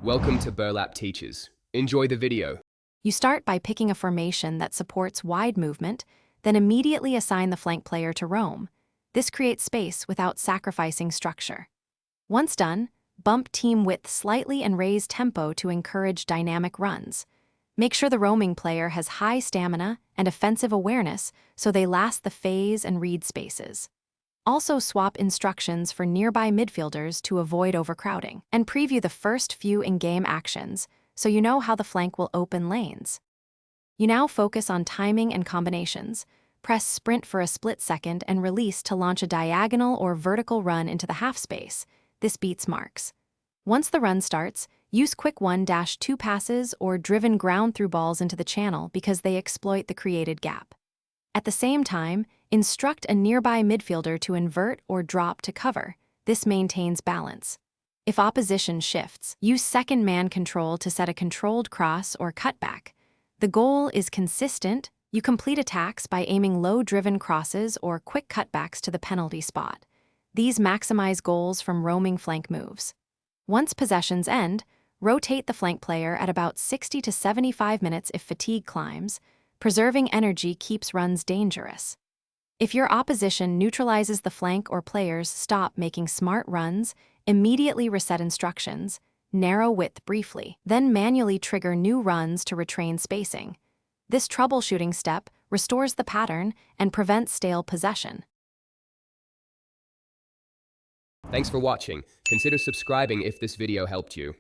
Welcome to Burlap Teachers. Enjoy the video. You start by picking a formation that supports wide movement, then immediately assign the flank player to roam. This creates space without sacrificing structure. Once done, bump team width slightly and raise tempo to encourage dynamic runs. Make sure the roaming player has high stamina and offensive awareness so they last the phase and read spaces. Also swap instructions for nearby midfielders to avoid overcrowding, and preview the first few in-game actions so you know how the flank will open lanes. You now focus on timing and combinations. Press sprint for a split second and release to launch a diagonal or vertical run into the half space. This beats marks. Once the run starts, use quick 1-2 passes or driven ground-through balls into the channel because they exploit the created gap. At the same time, instruct a nearby midfielder to invert or drop to cover. This maintains balance. If opposition shifts, use second man control to set a controlled cross or cutback. The goal is consistent. You complete attacks by aiming low-driven crosses or quick cutbacks to the penalty spot. These maximize goals from roaming flank moves. Once possessions end, rotate the flank player at about 60 to 75 minutes if fatigue climbs. Preserving energy keeps runs dangerous. If your opposition neutralizes the flank or players stop making smart runs, immediately reset instructions, narrow width briefly, then manually trigger new runs to retrain spacing. This troubleshooting step restores the pattern and prevents stale possession. Thanks for watching. Consider subscribing if this video helped you.